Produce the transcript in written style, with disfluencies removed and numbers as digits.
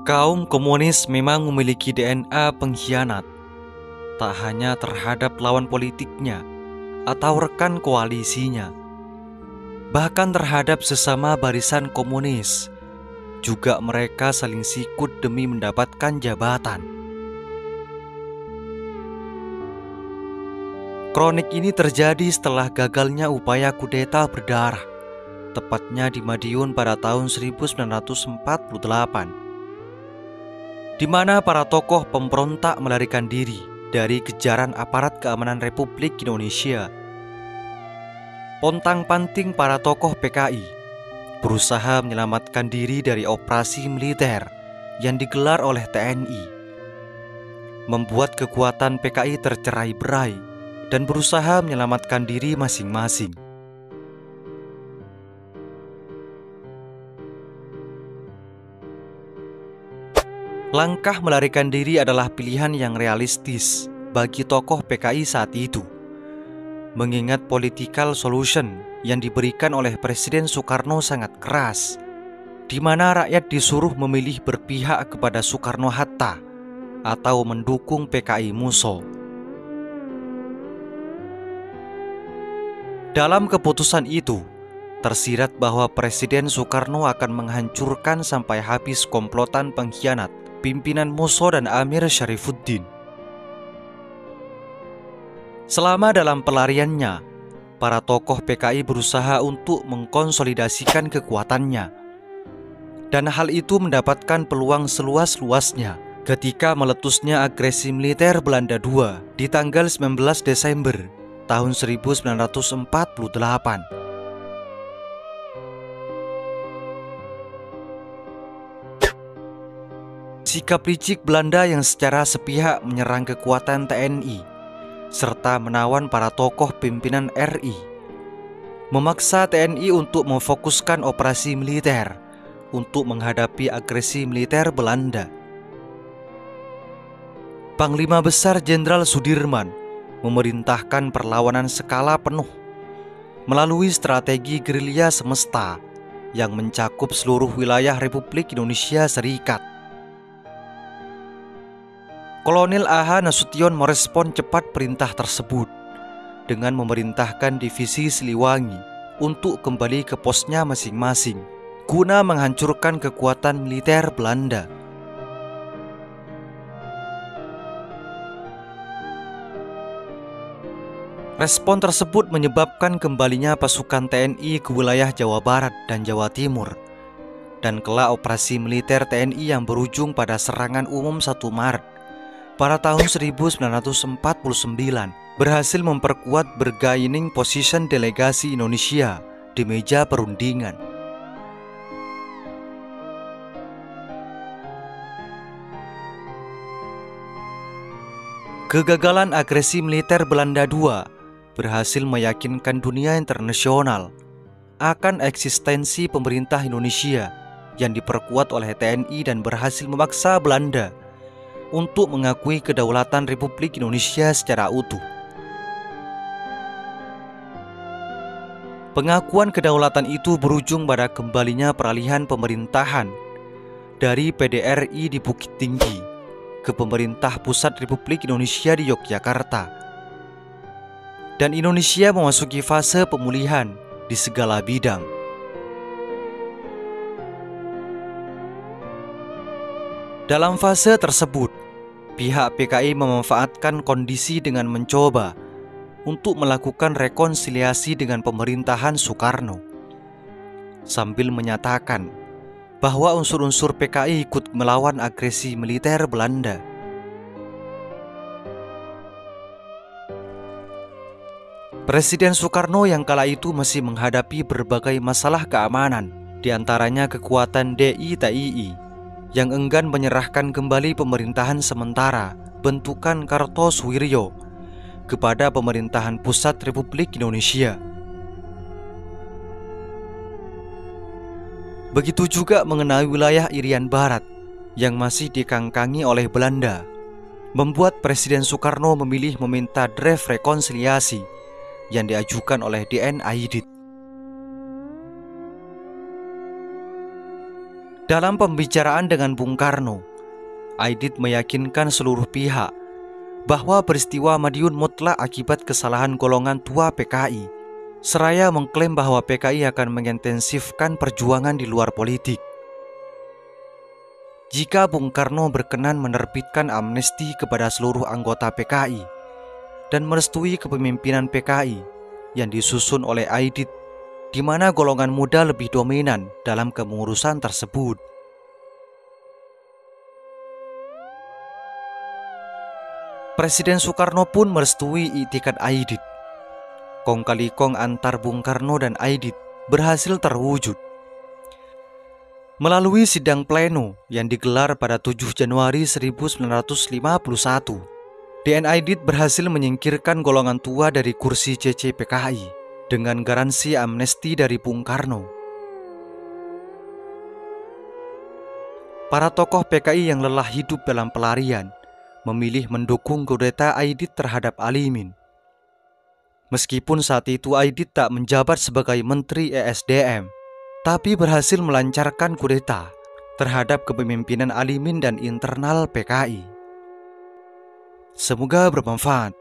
Kaum komunis memang memiliki DNA pengkhianat, tak hanya terhadap lawan politiknya atau rekan koalisinya, bahkan terhadap sesama barisan komunis. Juga mereka saling sikut demi mendapatkan jabatan. Kronik ini terjadi setelah gagalnya upaya kudeta berdarah, tepatnya di Madiun pada tahun 1948, di mana para tokoh pemberontak melarikan diri dari kejaran aparat keamanan Republik Indonesia. Pontang-panting para tokoh PKI berusaha menyelamatkan diri dari operasi militer yang digelar oleh TNI, membuat kekuatan PKI tercerai-berai dan berusaha menyelamatkan diri masing-masing. Langkah melarikan diri adalah pilihan yang realistis bagi tokoh PKI saat itu, mengingat political solution yang diberikan oleh Presiden Soekarno sangat keras, di mana rakyat disuruh memilih berpihak kepada Soekarno-Hatta atau mendukung PKI Musso. Dalam keputusan itu, tersirat bahwa Presiden Soekarno akan menghancurkan sampai habis komplotan pengkhianat pimpinan Musso dan Amir Syarifuddin. Selama dalam pelariannya, para tokoh PKI berusaha untuk mengkonsolidasikan kekuatannya, dan hal itu mendapatkan peluang seluas-luasnya ketika meletusnya agresi militer Belanda II di tanggal 19 Desember tahun 1948. Sikap licik Belanda yang secara sepihak menyerang kekuatan TNI serta menawan para tokoh pimpinan RI memaksa TNI untuk memfokuskan operasi militer untuk menghadapi agresi militer Belanda. Panglima Besar Jenderal Sudirman memerintahkan perlawanan skala penuh melalui strategi gerilya semesta yang mencakup seluruh wilayah Republik Indonesia Serikat. Kolonel A.H. Nasution merespon cepat perintah tersebut dengan memerintahkan divisi Siliwangi untuk kembali ke posnya masing-masing guna menghancurkan kekuatan militer Belanda. Respon tersebut menyebabkan kembalinya pasukan TNI ke wilayah Jawa Barat dan Jawa Timur, dan kelak operasi militer TNI yang berujung pada serangan umum 1 Maret pada tahun 1949 berhasil memperkuat bargaining position delegasi Indonesia di meja perundingan. Kegagalan agresi militer Belanda II berhasil meyakinkan dunia internasional akan eksistensi pemerintah Indonesia yang diperkuat oleh TNI dan berhasil memaksa Belanda untuk mengakui kedaulatan Republik Indonesia secara utuh. Pengakuan kedaulatan itu berujung pada kembalinya peralihan pemerintahan dari PDRI di Bukit Tinggi ke pemerintah pusat Republik Indonesia di Yogyakarta, dan Indonesia memasuki fase pemulihan di segala bidang. Dalam fase tersebut, pihak PKI memanfaatkan kondisi dengan mencoba untuk melakukan rekonsiliasi dengan pemerintahan Soekarno, sambil menyatakan bahwa unsur-unsur PKI ikut melawan agresi militer Belanda. Presiden Soekarno yang kala itu masih menghadapi berbagai masalah keamanan, diantaranya kekuatan DITII yang enggan menyerahkan kembali pemerintahan sementara bentukan Kartosuwiryo kepada pemerintahan pusat Republik Indonesia. Begitu juga mengenai wilayah Irian Barat yang masih dikangkangi oleh Belanda, membuat Presiden Soekarno memilih meminta draft rekonsiliasi yang diajukan oleh DN Aidit. Dalam pembicaraan dengan Bung Karno, Aidit meyakinkan seluruh pihak bahwa peristiwa Madiun mutlak akibat kesalahan golongan tua PKI, seraya mengklaim bahwa PKI akan mengintensifkan perjuangan di luar politik. Jika Bung Karno berkenan menerbitkan amnesti kepada seluruh anggota PKI dan merestui kepemimpinan PKI yang disusun oleh Aidit, di mana golongan muda lebih dominan dalam kepengurusan tersebut. Presiden Soekarno pun merestui iktikad Aidit. Kong kali kong antar Bung Karno dan Aidit berhasil terwujud. Melalui sidang pleno yang digelar pada 7 Januari 1951, DN Aidit berhasil menyingkirkan golongan tua dari kursi CCPKI dengan garansi amnesti dari Bung Karno. Para tokoh PKI yang lelah hidup dalam pelarian memilih mendukung kudeta Aidit terhadap Alimin. Meskipun saat itu Aidit tak menjabat sebagai Menteri ESDM, tapi berhasil melancarkan kudeta terhadap kepemimpinan Alimin dan internal PKI. Semoga bermanfaat.